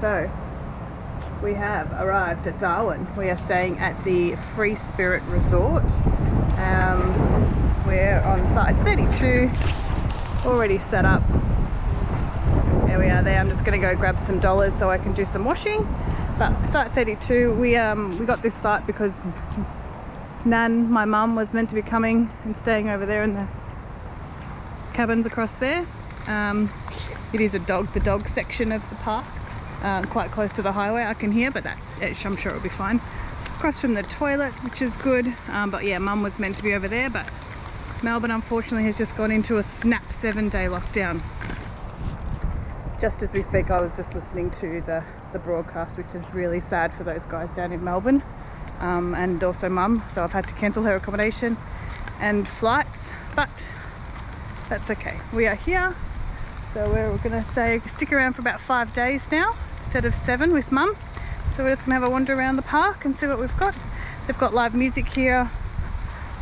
So we have arrived at Darwin. We are staying at the Free Spirit Resort. We're on site 32, already set up. There we are there. I'm just going to go grab some dollars so I can do some washing. But site 32, we got this site because Nan, my mum, was meant to be coming and staying over there in the cabins across there. It is the dog section of the park, quite close to the highway, I can hear, but I'm sure it'll be fine. Across from the toilet, which is good. But yeah, Mum was meant to be over there, but Melbourne unfortunately has just gone into a snap 7-day lockdown. Just as we speak, I was just listening to the broadcast, which is really sad for those guys down in Melbourne, and also Mum, so I've had to cancel her accommodation and flights, but that's okay. We are here, so we're going to stick around for about 5 days now instead of 7 with Mum. So we're just going to have a wander around the park and see what we've got. They've got live music here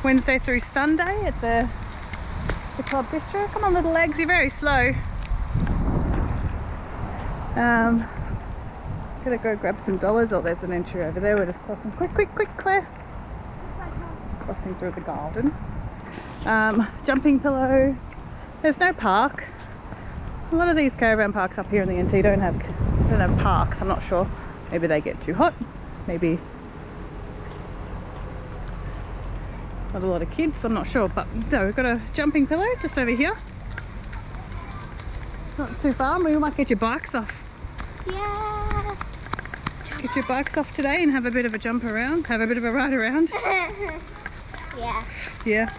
Wednesday through Sunday at the Club Bistro. Come on, little legs, you're very slow. Gonna go grab some dollars. Oh, there's an entry over there. We're just crossing. Quick, Claire. Just crossing through the garden. Jumping pillow. There's no park. A lot of these caravan parks up here in the NT don't have parks. I'm not sure. Maybe they get too hot. Maybe not a lot of kids. I'm not sure. But no, we've got a jumping pillow just over here. Not too far. We might get your bikes off. Yeah. Get your bikes off today and have a bit of a jump around. Have a bit of a ride around. Yeah. Yeah.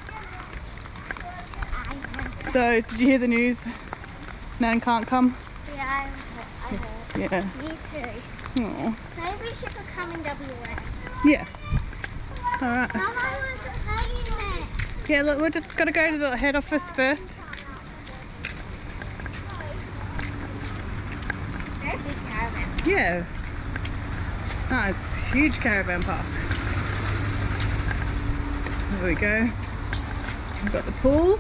So, did you hear the news? Nan can't come? Yeah, I heard. Yeah. Me too. Aww. Maybe she could come in WA. Yeah. Alright. Mum, I want to play in it. Yeah, look, we're just got to go to the head office first. Very big caravan. Yeah. Oh, it's a huge caravan park. There we go. We've got the pool.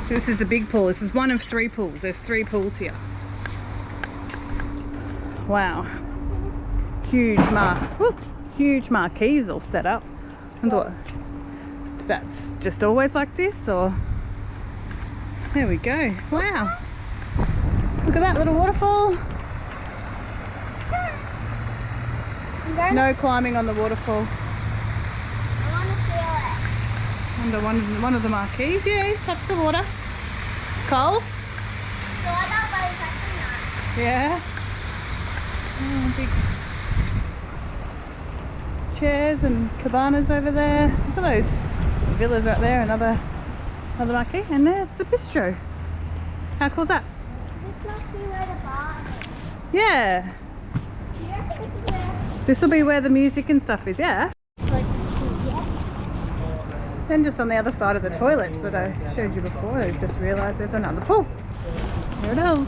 This is the big pool. This is one of 3 pools. There's 3 pools here. Wow. Huge marquees all set up. And what? That's just always like this, or? There we go. Wow. Look at that little waterfall. No climbing on the waterfall. I want to feel it. Under one of the marquees. Yeah, touch the water. Cold? So I don't know touching that. Yeah. Oh, big chairs and cabanas over there. Look at those villas right there. Another marquee. And there's the bistro. How cool is that? This must be where the bar is. Yeah. Do you reckon this is where? This will be where the music and stuff is, yeah. Then just on the other side of the toilets that I showed you before, I've just realised there's another pool. There it is.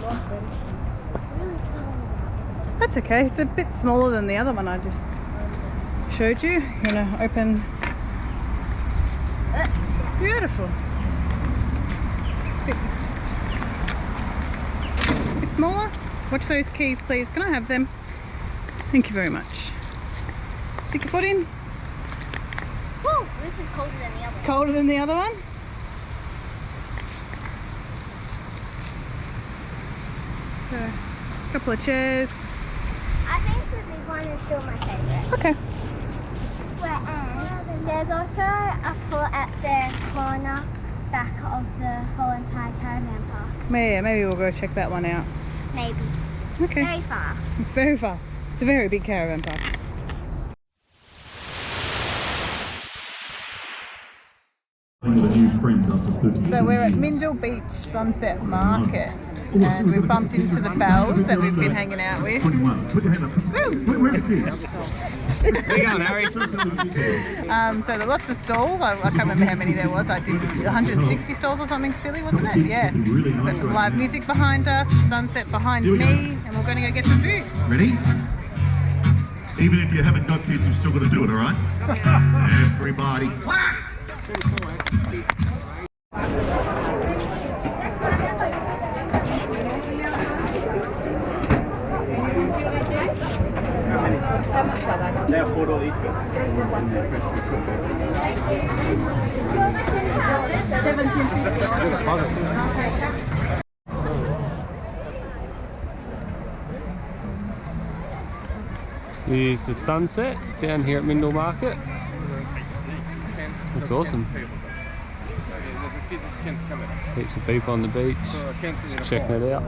That's okay, it's a bit smaller than the other one I just showed you. You're gonna open. Beautiful. Bit smaller. Watch those keys, please. Can I have them? Thank you very much. Stick your foot in. Woo! This is colder than the other one. Colder than the other one? So, a couple of chairs. I think the big one is still my favourite. Okay. There's also a pool at the corner back of the whole entire caravan park. Yeah, maybe we'll go check that one out. Maybe. Okay. Very far. It's very far. It's a very big caravan park. So we're at Mindle Sunset Markets and we've bumped into the Bells that we've been hanging out with. Put your hand up. Where's the kids? Where you going, Harry? So there are lots of stalls. I can't remember how many there was. I did 160 stalls or something silly, wasn't it? Yeah. We've got some live music behind us, sunset behind me, and we're going to go get some food. Ready? Even if you haven't got kids, you've still got to do it, all right? Everybody clap! Here's the sunset down here at Mindle Market. Looks awesome. Heaps of people on the beach, just checking it out.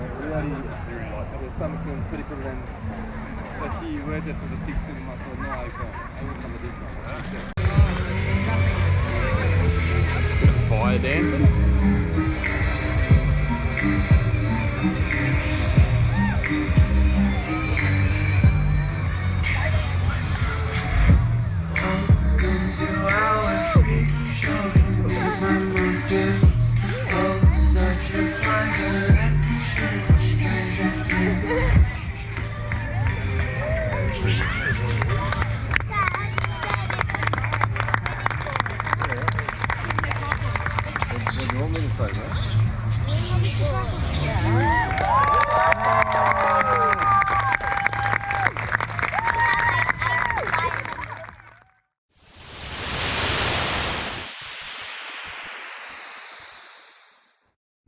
Bit of fire dancing.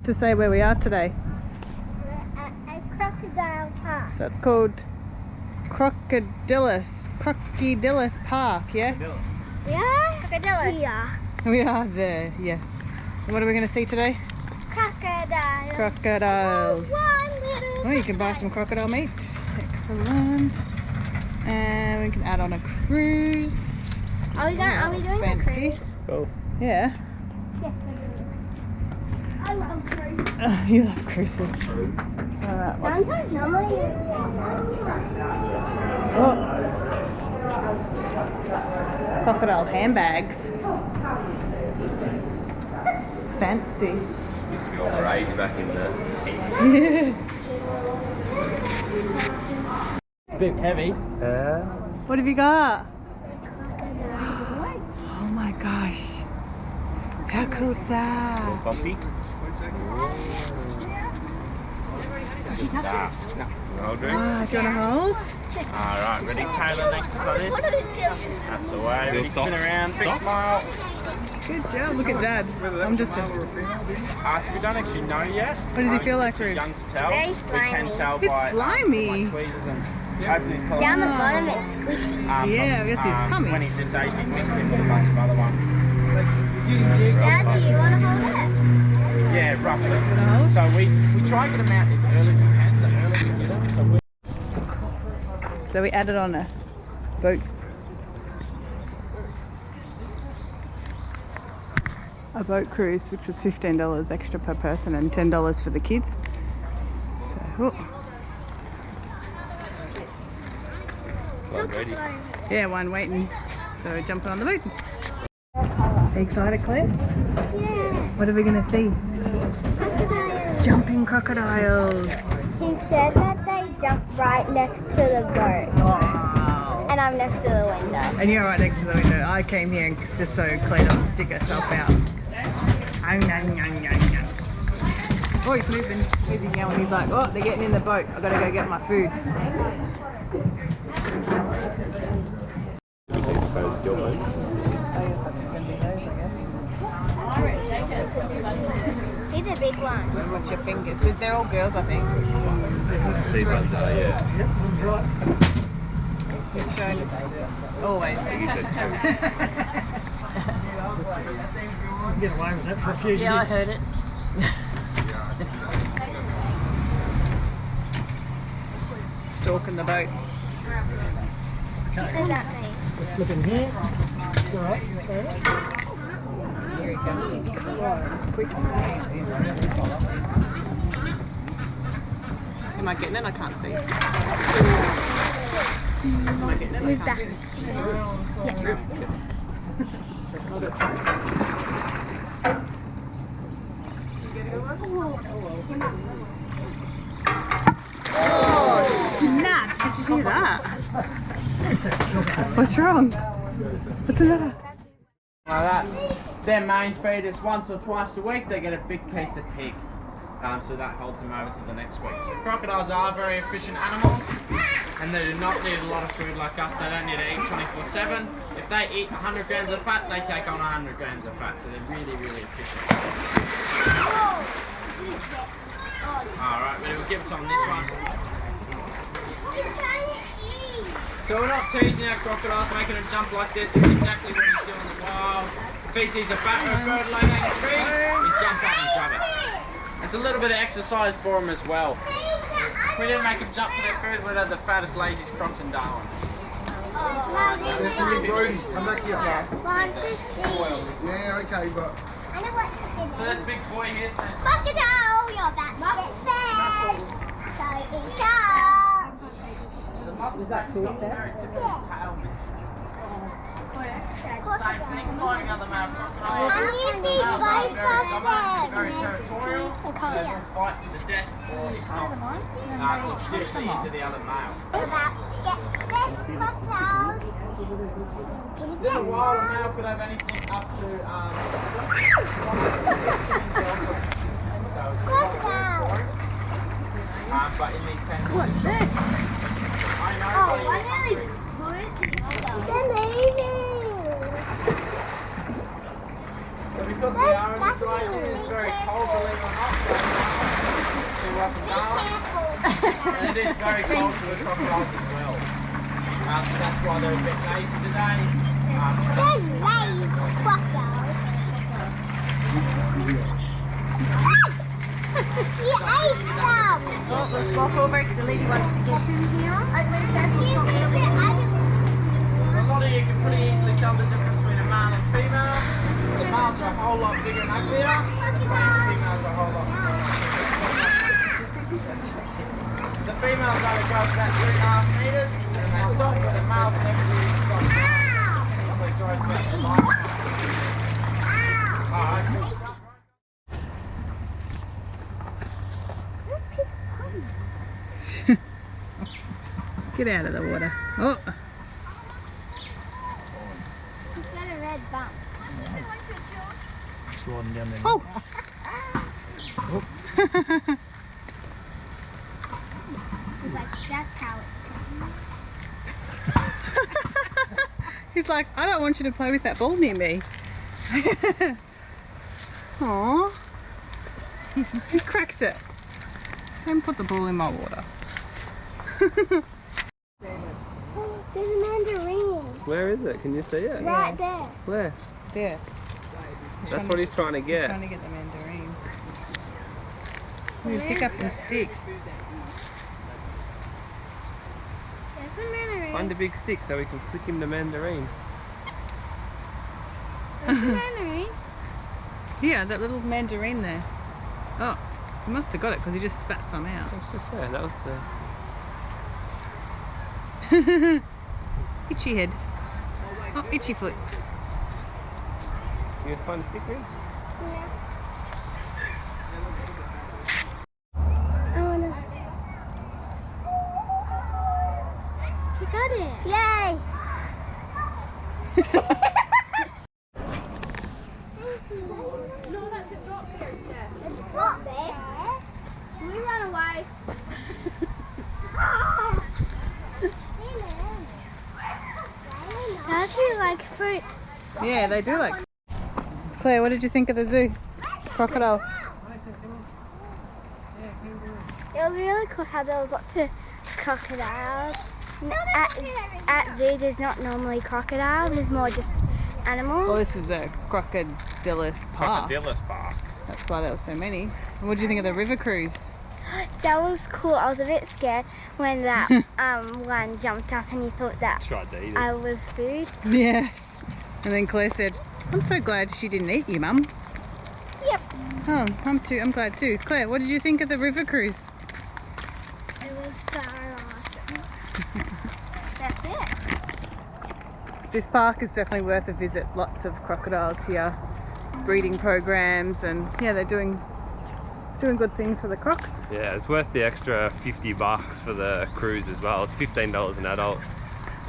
To say where we are today. We're at a crocodile park. So it's called Crocodylus Park, yes? We are here. We are there, yes. And what are we going to see today? Crocodiles. Crocodiles. One little Oh, you can buy some crocodile meat. Excellent. And we can add on a cruise. Are we doing a Fancy. cruise? Cool. Yeah. Yes, I love cruises. You love cruises. Alright, what's... Sometimes normally Oh. Crocodile handbags. Fancy. Used to be all the rage back in the... Yes. It's a bit heavy. What have you got? Oh my gosh. How cool is that? Coffee. Good stuff. No. Hold drinks. Ah, do you want to hold? Alright, ready? Taylor next to this. That's the way. Ready? Spin around. Big smile. Good job. Look at Dad. I'm just a... So we don't actually know yet. What does he feel like, Ruth? Young to tell. Very We slimy. can tell It's by slimy. my tweezers and hopefully his colour. down the bottom it's squishy. Yeah, I guess his tummy. When he's this age, he's mixed in with a bunch of other ones. Dad, do you want to hold it? Yeah, roughly. hold? So we try and get them out as early as we can. The earlier we get them, so we... So we added on a boat. A boat cruise, which was $15 extra per person and $10 for the kids. So, oh. Ready? Yeah, one waiting. So we're jumping on the boat. Are you excited, Claire? Yeah. What are we going to see? Crocodiles. Jumping crocodiles. He said that they jump right next to the boat. Wow. And I'm next to the window. And you're right next to the window. I came here and just so Claire doesn't stick herself out. Oh, he's moving now and he's like, oh, they're getting in the boat. I've got to go get my food. We take the photo with your phone. Oh, yeah, it's like sending those, I He's a big one. guess. Watch your fingers. They're all girls, I think. These ones are, yeah. He's shown always. You said two. Get away with that for a few years. Yeah, I heard it. Stalking the boat. What does that mean? Let's slip in here. All right. Here he comes. Quick. Am I getting it? I can't see. Am I getting it? Move back. Hold it. Oh, snap! Did you hear that? What's wrong? What's the matter? Like that. Their main feed is once or twice a week. They get a big piece of pig. So that holds them over to the next week. So crocodiles are very efficient animals. and they do not need a lot of food like us. They don't need to eat 24/7. If they eat 100 grams of fat, they take on 100 grams of fat, so they're really, really efficient. Alright, we'll give it on this one. So we're not teasing our crocodiles, making them jump like this. It's exactly what he's doing in the wild. If he sees a fat or a bird laying on a tree, he jump up and grab it. It's a little bit of exercise for them as well. We didn't make them jump for their food, we'd have the fattest, laziest Crocs in Darwin. One to see. Yeah, okay, but... I know what she did. So this big boy here says, Crocodile, you're back to fed. So eat up. the muscle's actually got a very typical tail missing. Same thing, finding other male crocodiles. And you see Males are both very of dominant, very them. territorial. They will fight to the death, if not seriously into the other male. About get this crocodile. In the wild, a male could have anything up to but in these pens, what's this? I know. Oh, why don't they They're leaving. So because we are in the dry season, it's very cold, believe it or not. So up and down. And it is very cold for the crocodiles as well. So that's why they're a bit lazy today. They're lazy crocodiles. He ate them. Oh, let's walk over because the lady wants to get in here. So a lot of you can pretty easily tell the difference between a male and female. The males are a whole lot bigger and uglier. That's why the females are a whole lot smaller. The females only go about 3.5 meters and they stop, but the males never really stop. Usually grows about 5. Alright. Get out of the water. Oh, He's got a red bump. Sliding down there. oh. He's like, that's how it's He's like, I don't want you to play with that ball near me. Aww. He cracked it. Don't put the ball in my water. Oh, there's a mandarin. Where is it? Can you see it? Right there. Where? There. That's what he's trying to get. Trying to get the mandarin. You pick up the stick. There's a mandarin. Find a big stick so we can flick him the mandarin. There's a mandarin. Yeah, that little mandarin there. Oh, he must have got it because he just spat some out. That's just there. That was the... Itchy head. Oh, itchy foot. You gonna find a stick, Rin? Yeah. I wanna. He got it. Yay! No, that's a drop there, Steph. It's not there. We run away. Does he like fruit? Yeah, they do like. Claire, what did you think of the zoo? Crocodile. It was really cool how there was lots of crocodiles. At zoos, there's not normally crocodiles. There's more just animals. Well, this is a Crocodylus Park. Dillas Park. That's why there were so many. And what did you think of the river cruise? That was cool. I was a bit scared when that one jumped up and he thought that Tried to eat it. I was food. Yeah. And then Claire said, I'm so glad she didn't eat you, Mum. Yep. Oh, I'm glad too. Claire, what did you think of the river cruise? It was so awesome. That's it. This park is definitely worth a visit. Lots of crocodiles here, breeding programs, and yeah, they're doing good things for the Crocs. Yeah, it's worth the extra $50 for the cruise as well. It's $15 an adult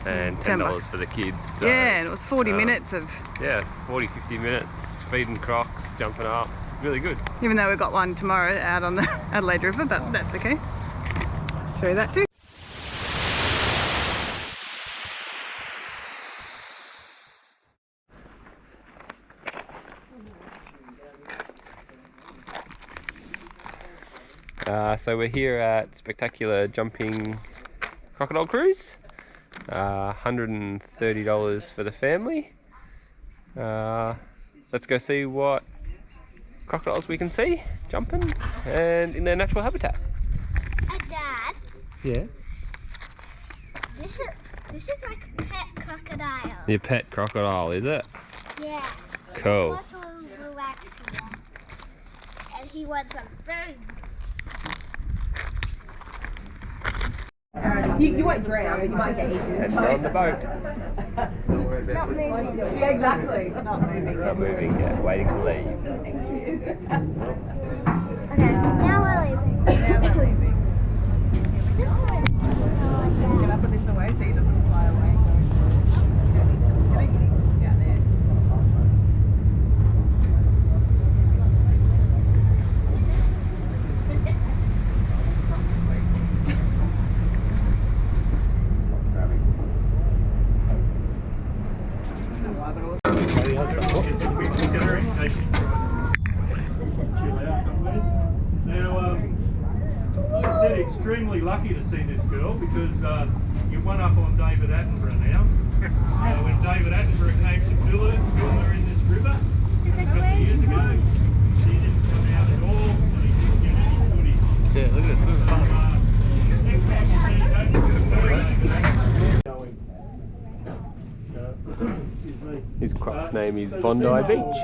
and $10 for the kids. So, yeah, and it was 40 minutes of, yeah, it's 40-50 minutes feeding Crocs, jumping up. Really good. even though we've got one tomorrow out on the Adelaide River, but that's okay. Show you that too. So we're here at Spectacular Jumping Crocodile Cruise. $130 for the family. Let's go see what crocodiles we can see jumping and in their natural habitat. Dad, Yeah. this is like a pet crocodile. Your pet crocodile, is it? Yeah. Cool. Lots of relax here. And he wants a very You won't drown, but you might get eaten. And we're on the boat. Don't worry about it. Yeah, exactly. Not moving. Not moving yet, waiting to leave. Okay, now we're leaving. Now we're leaving. Can I put this away so he doesn't fly away? You don't need to look at it, you need to look out there. Extremely lucky to see this girl because you're one up on David Attenborough now. When David Attenborough came to film her in this river a couple of years ago, she didn't come out at all and he didn't get any footage. Yeah, look at it, swimming fun. Next time you see David His Crocs name is Bondi Beach.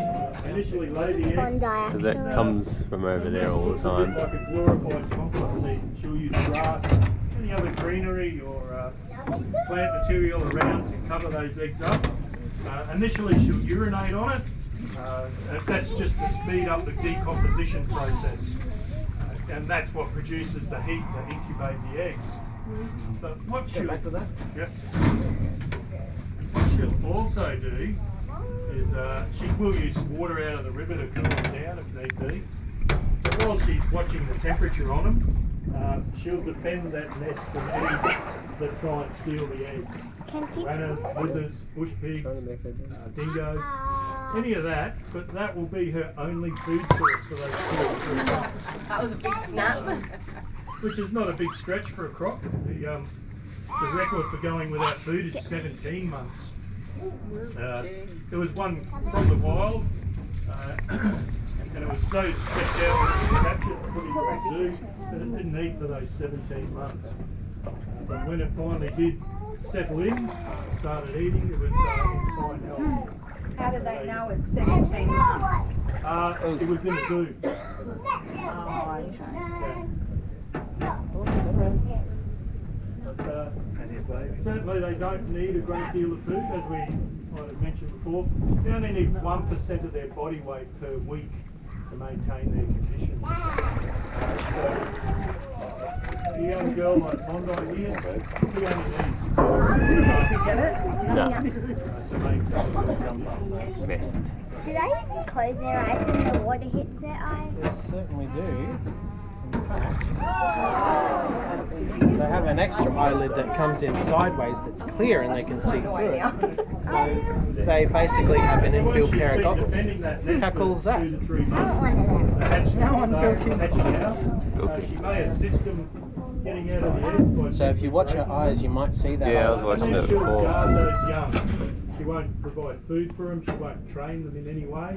initially lay the eggs. Bondi, Because that actually. comes from over there all the time. Like a glorified compost heap. She'll use grass, any other greenery or plant material around to cover those eggs up. Initially she'll urinate on it. That's just to speed up the decomposition process. And that's what produces the heat to incubate the eggs. But what she'll, what she'll also do is she will use water out of the river to cool them down if need be. But while she's watching the temperature on them, she'll defend that nest from any that try and steal the eggs. Ranas, lizards, bush pigs, dingoes, any of that, but that will be her only food source for those 2 or 3 months. That was a big snap. Which is not a big stretch for a croc. The record for going without food is 17 months. There was one from the wild, and it was so stretched out when it was captured and put into the zoo that it didn't eat for those 17 months. But when it finally did settle in, started eating, it was in fine health. How did they know it's 17 months? It was in a zoo. Oh, okay. But, certainly they don't need a great deal of food, as we might have mentioned before. They only need 1% of their body weight per week to maintain their condition. So a young girl like Bondi here, she only needs You get it? No. to maintain their condition. Best. Do they even close their eyes when the water hits their eyes? They certainly do. In fact, they have an extra eyelid that comes in sideways that's clear and they can see through it. So they basically have an inbuilt pair of goggles. How cool is that? 2 to 3 I months. want one of them. No one built in. She may assist them getting out of the eggs by So if you watch her eyes, you might see that. Yeah, I was eyelid. watching and it then she'll before. guard those young. She won't provide food for them, she won't train them in any way.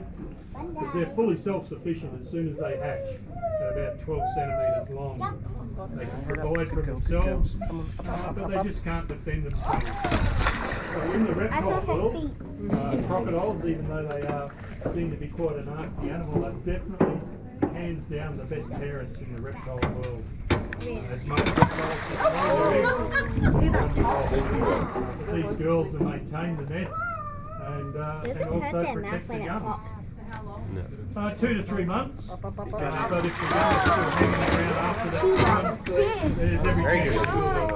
Because they're fully self-sufficient as soon as they hatch. They're about 12 centimetres long. They can provide for themselves, but they just can't defend themselves. So in the I saw reptile her world, feet. crocodiles, even though they seem to be quite a nasty animal, are definitely hands down the best parents in the reptile world. As most reptiles these girls have maintained the nest and Does it also hurt their mouth protect the when it young. pops? 2 to 3 months. But if the young are still hanging around after that time, there's every chance it will help.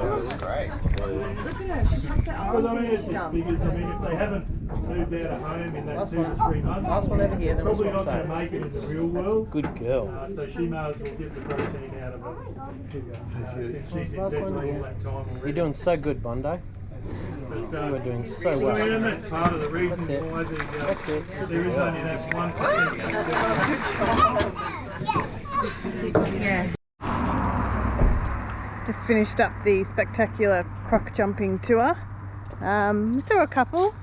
Look at her, she tucks her Because I arms mean, in it's and she jumps. because if they haven't moved out of home in that 2 to 3 months, Last one over here, then probably we'll not swap going to sides. make it in the real world. Good girl. So she may as well get the protein out of it. Since she's Last invested one all here. that time already. You're doing so good, Bondi. But, You are doing so well, well. and that's part of the reason That's it. why That's it. there is only that 1%. Yeah. Just finished up the spectacular croc jumping tour. We saw a couple,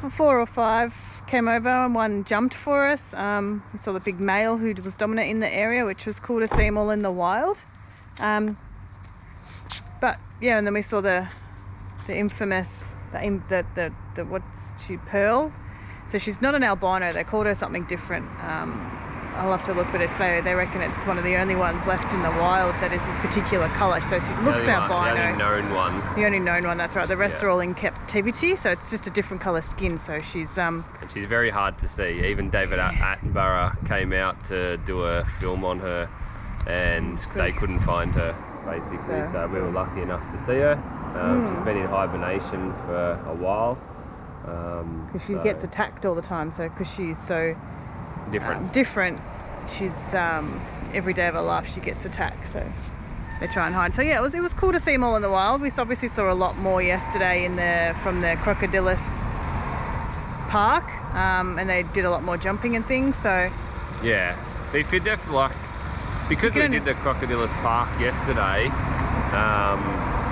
4 or 5 came over and one jumped for us. We saw the big male who was dominant in the area, which was cool to see them all in the wild. But yeah, and then we saw the infamous, what's she, Pearl. So she's not an albino, they called her something different. I'll have to look, but they reckon it's one of the only ones left in the wild that is this particular colour. So she looks albino. The only known one. The only known one, that's right. The rest are all in captivity, so it's just a different colour skin. So she's and she's very hard to see. Even David Attenborough came out to do a film on her, and they couldn't find her basically. So we were lucky enough to see her. She's been in hibernation for a while. Because she gets attacked all the time. So because she's so different, she's every day of her life she gets attacked. So they try and hide. So yeah, it was cool to see them all in the wild. We obviously saw a lot more yesterday from the Crocodylus park, and they did a lot more jumping and things. So yeah, if you're definitely because we did the Crocodylus park yesterday,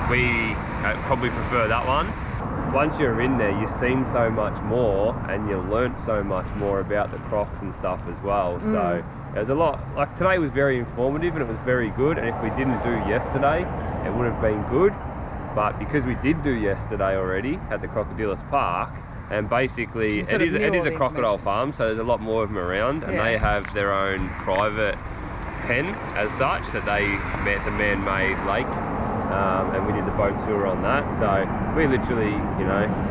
we probably prefer that one. Once you're in there, you've seen so much more and you learnt so much more about the Crocs and stuff as well. So there's a lot, like today was very informative and it was very good, and if we didn't do yesterday it would have been good, but because we did do yesterday already at the Crocodylus Park, and basically it is a crocodile farm, so there's a lot more of them around, and they have their own private pen as such, that it's a man-made lake. And we did the boat tour on that, so we literally,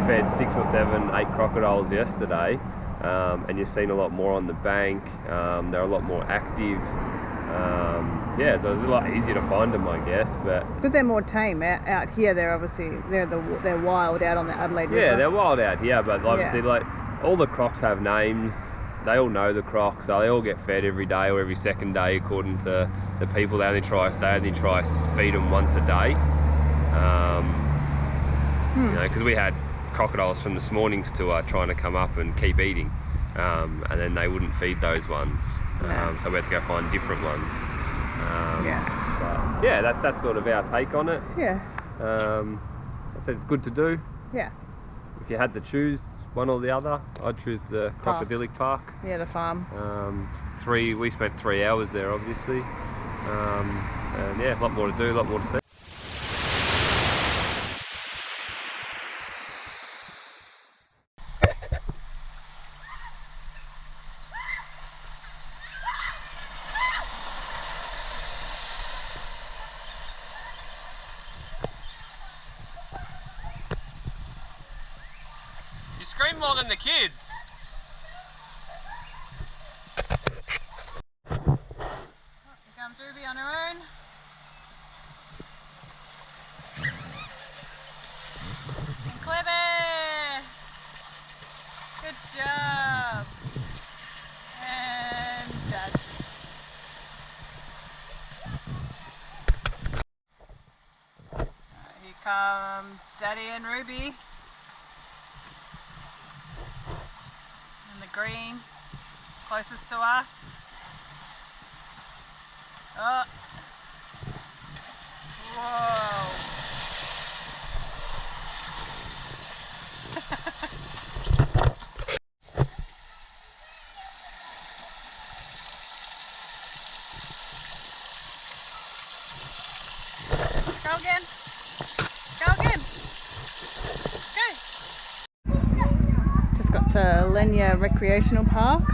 fed 6 or 7, 8 crocodiles yesterday, and you've seen a lot more on the bank. They're a lot more active. Yeah, so it's a lot easier to find them, I guess. But because they're more tame out here, they're wild out on the Adelaide River. Yeah, they're wild out here, but obviously, like all the Crocs have names. They all know the Crocs, so they all get fed every day or every second day, according to the people. They only try feed them once a day. Because we had crocodiles from this morning's tour trying to come up and keep eating, and then they wouldn't feed those ones, so we had to go find different ones. But yeah, that's sort of our take on it. Yeah. I said it's good to do. Yeah. If you had to choose one or the other, I'd choose the Crocodilic Park. Yeah, the farm. We spent 3 hours there, obviously, and yeah, a lot more to do, a lot more to see. You scream more than the kids. Here comes Ruby on her own. And Clever! Good job! And Dad. Here comes Daddy and Ruby. And the green, closest to us. Oh. Whoa. Go again. Go again. Go. Just got to Lenya Recreational Park.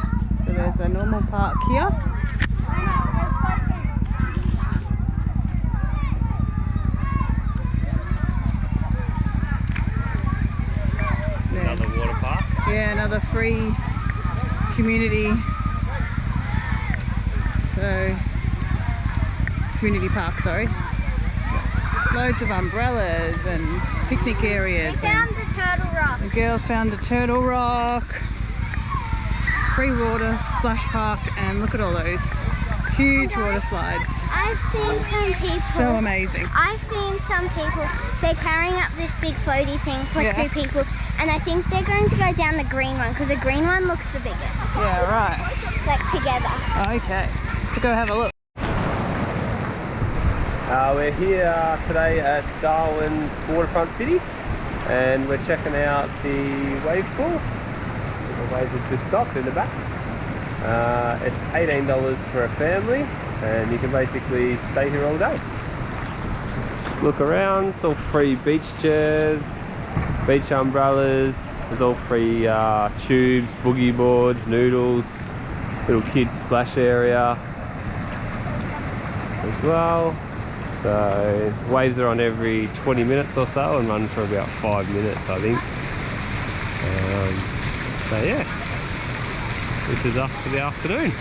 So there's a normal park here. Another water park. Yeah, another free community. Community park, sorry. Loads of umbrellas and picnic areas. We found the turtle rock. The girls found a turtle rock. Free water splash park, and look at all those huge water slides. I've seen some people. So amazing. I've seen some people. They're carrying up this big floaty thing for 2 people, and I think they're going to go down the green one because the green one looks the biggest. Yeah, right. Like together. Okay, so go have a look. We're here today at Darwin's waterfront city and we're checking out the wave pool. The waves have just stopped in the back. It's $18 for a family and you can basically stay here all day. Look around, it's all free beach chairs, beach umbrellas, there's all free tubes, boogie boards, noodles, little kids splash area as well. So waves are on every 20 minutes or so and run for about 5 minutes I think. So yeah, this is us for the afternoon.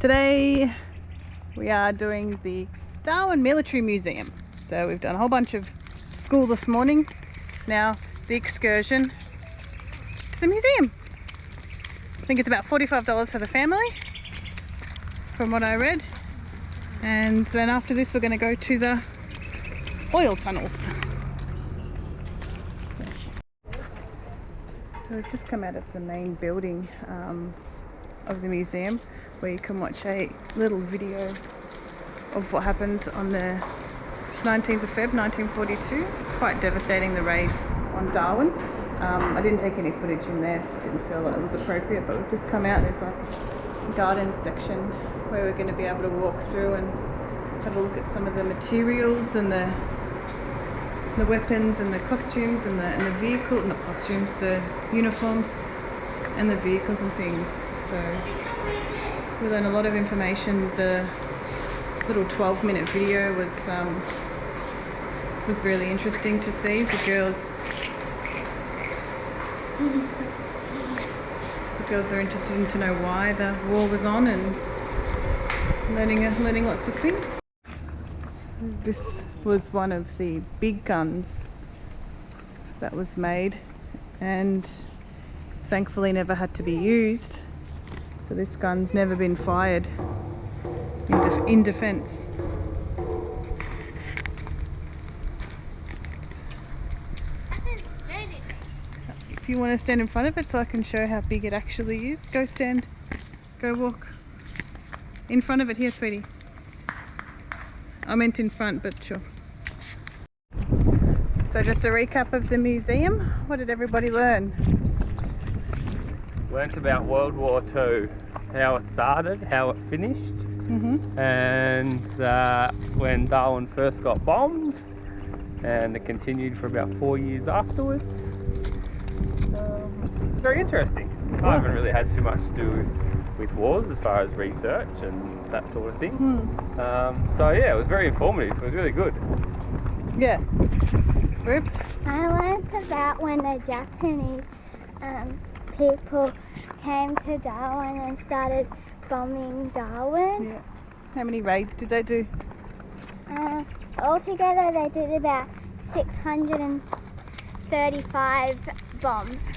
Today we are doing the Darwin Military Museum. So we've done a whole bunch of school this morning. Now the excursion to the museum. I think it's about $45 for the family from what I read. And then after this we're going to go to the oil tunnels. So we've just come out of the main building of the museum where you can watch a little video of what happened on the 19th of Feb 1942. It's quite devastating, the raids on Darwin. I didn't take any footage in there, didn't feel that it was appropriate, but we've just come out. There's like a garden section where we're going to be able to walk through and have a look at some of the materials and the weapons and the costumes and the vehicle, not costumes, the uniforms and the vehicles and things. So we learned a lot of information. The little 12-minute video was really interesting to see. The girls are interested to know why the war was on and learning lots of things. This was one of the big guns that was made and thankfully never had to be used. So this gun's never been fired in defence. If you want to stand in front of it so I can show how big it actually is, go stand, go walk. In front of it here, sweetie. I meant in front, but sure. So just a recap of the museum. What did everybody learn? Learnt about World War II, how it started, how it finished, and when Darwin first got bombed, and it continued for about 4 years afterwards. Very interesting. I haven't really had too much to do with wars as far as research and that sort of thing. So yeah, it was very informative. It was really good. Yeah. Oops. I learned about when the Japanese people came to Darwin and started bombing Darwin. Yeah. How many raids did they do? Altogether they did about 635 bombs.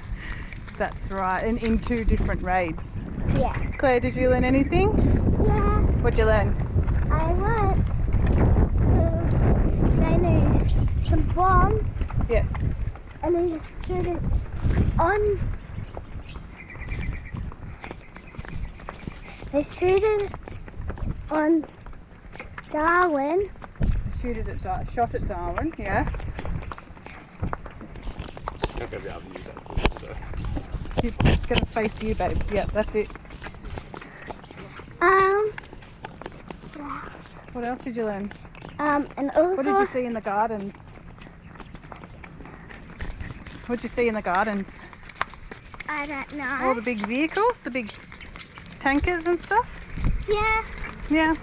That's right, and in 2 different raids. Yeah. Claire, did you learn anything? Yeah. What'd you learn? I learned they used some bombs. Yeah. And they just shoot it on. They shoot it on Darwin. Shot at Darwin, yeah. I'm not going to be able to use that footage, so. It's going to face you, babe. Yeah, that's it. What else did you learn? And also, What did you see in the gardens? What did you see in the gardens? I don't know. All the big vehicles, the big tankers and stuff? Yeah. Yeah.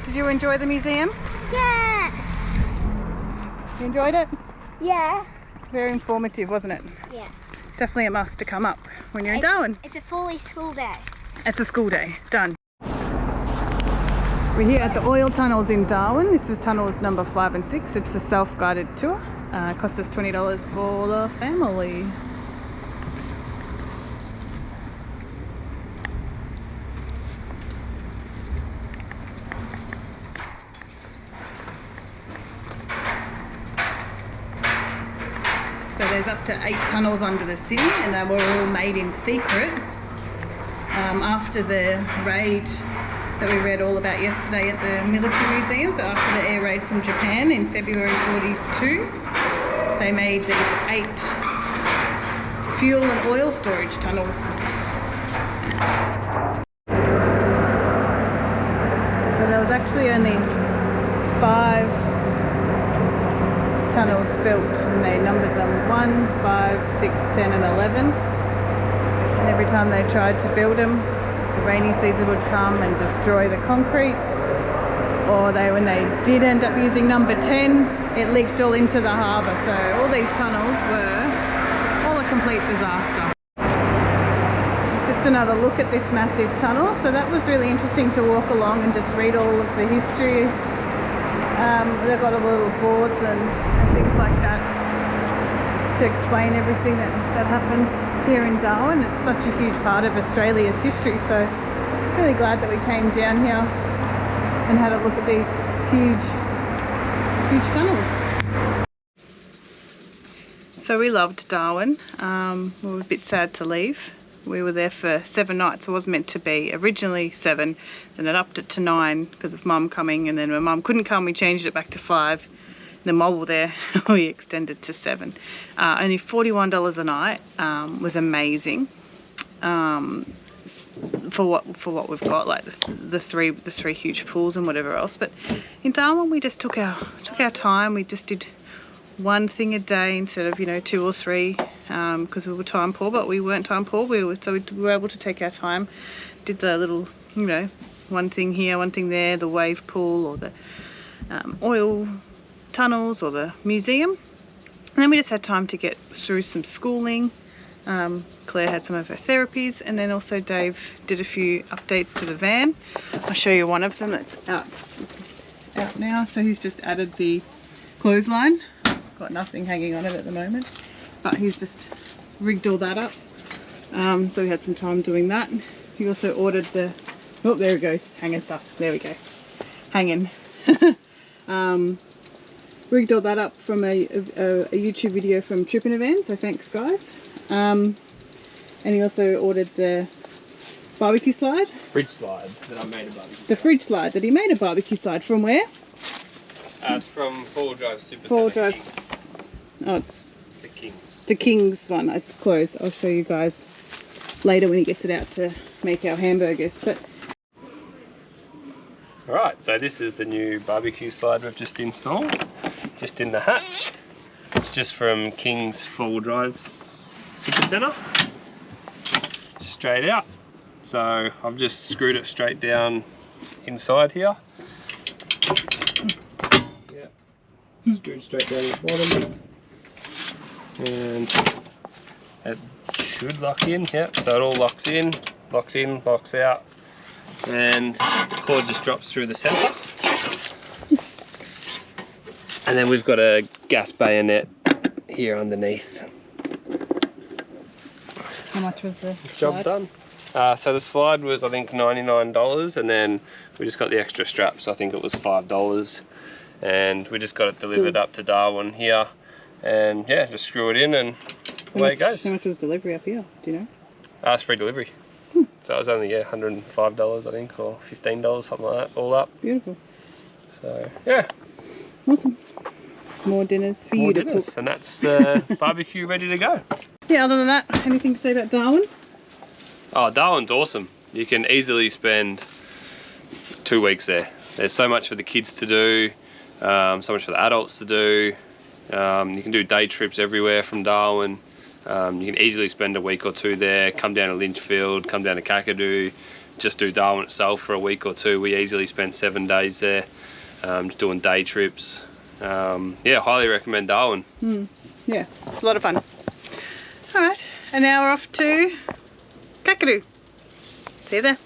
Did you enjoy the museum? Yes. You enjoyed it? Yeah. Very informative, wasn't it? Yeah. Definitely a must to come up when you're in Darwin. It's a fully school day. It's a school day. Done. We're here at the oil tunnels in Darwin. This is tunnels number 5 and 6. It's a self-guided tour. Cost us $20 for the family. So there's up to 8 tunnels under the city, and they were all made in secret after the raid that we read all about yesterday at the military museum. So after the air raid from Japan in February 42, they made these 8 fuel and oil storage tunnels. So there was actually only 5 tunnels built, and they numbered them 1, 5, 6, 10 and 11. And every time they tried to build them, the rainy season would come and destroy the concrete, or when they did end up using number 10, it leaked all into the harbour. So all these tunnels were all a complete disaster. Just another look at this massive tunnel. So that was really interesting to walk along and just read all of the history. They've got all the little boards and things like that to explain everything that happened here in Darwin. It's such a huge part of Australia's history, so really glad that we came down here and had a look at these huge tunnels. So we loved Darwin. We were a bit sad to leave. We were there for 7 nights. It was meant to be originally 7, then it upped it to 9 because of Mum coming, and then when Mum couldn't come we changed it back to 5. Then while we were there we extended to 7. Only $41 a night. Was amazing for what we've got, like the three huge pools and whatever else. But in Darwin we just took our time. We just did one thing a day instead of 2 or 3 because we were time poor, but we weren't time poor. We were able to take our time. Did the little one thing here, one thing there, the wave pool or the oil tunnels or the museum, and then we just had time to get through some schooling. Claire had some of her therapies, and then also Dave did a few updates to the van. I'll show you one of them that's out now. So he's just added the clothesline. Got nothing hanging on it at the moment, but he's just rigged all that up. So we had some time doing that. He also ordered the, oh there it goes, hanging stuff, there we go, hanging. Rigged all that up from a YouTube video from Trip in a Van, so thanks guys. And he also ordered the barbecue slide. Fridge slide that I made a barbecue. The fridge slide that he made a barbecue slide from where? It's from 4-Wheel-Drive Super 4-Wheel-Drive. Kings. Oh, it's The Kings. the King's one. It's closed. I'll show you guys later when he gets it out to make our hamburgers. But Alright, so this is the new barbecue slide we've just installed. Just in the hatch. It's just from King's 4-Wheel-Drive Super Centre. Straight out. So I've just screwed it straight down inside here. Screwed straight down the bottom, and it should lock in. Yep, so it all locks in, locks out, and the cord just drops through the centre. And then we've got a gas bayonet here underneath. how much was the Job slide? done. So the slide was I think $99, and then we just got the extra straps. I think it was $5. And we just got it delivered up to Darwin here, and yeah, just screw it in and away it goes. How much was delivery up here, do you know? It's free delivery. So it was only $105 I think, or $15, something like that, all up. Beautiful. So yeah, Awesome. More dinners for more you to dinners, cook. and that's the barbecue ready to go. Yeah, other than that, anything to say about Darwin? Oh, Darwin's awesome. You can easily spend 2 weeks there. There's so much for the kids to do, so much for the adults to do. You can do day trips everywhere from Darwin. You can easily spend a week or two there, come down to Litchfield, come down to Kakadu, just do Darwin itself for a week or two. We easily spent 7 days there, just doing day trips. Yeah, highly recommend Darwin. Yeah, it's a lot of fun. Alright, and now we're off to Kakadu. See you there.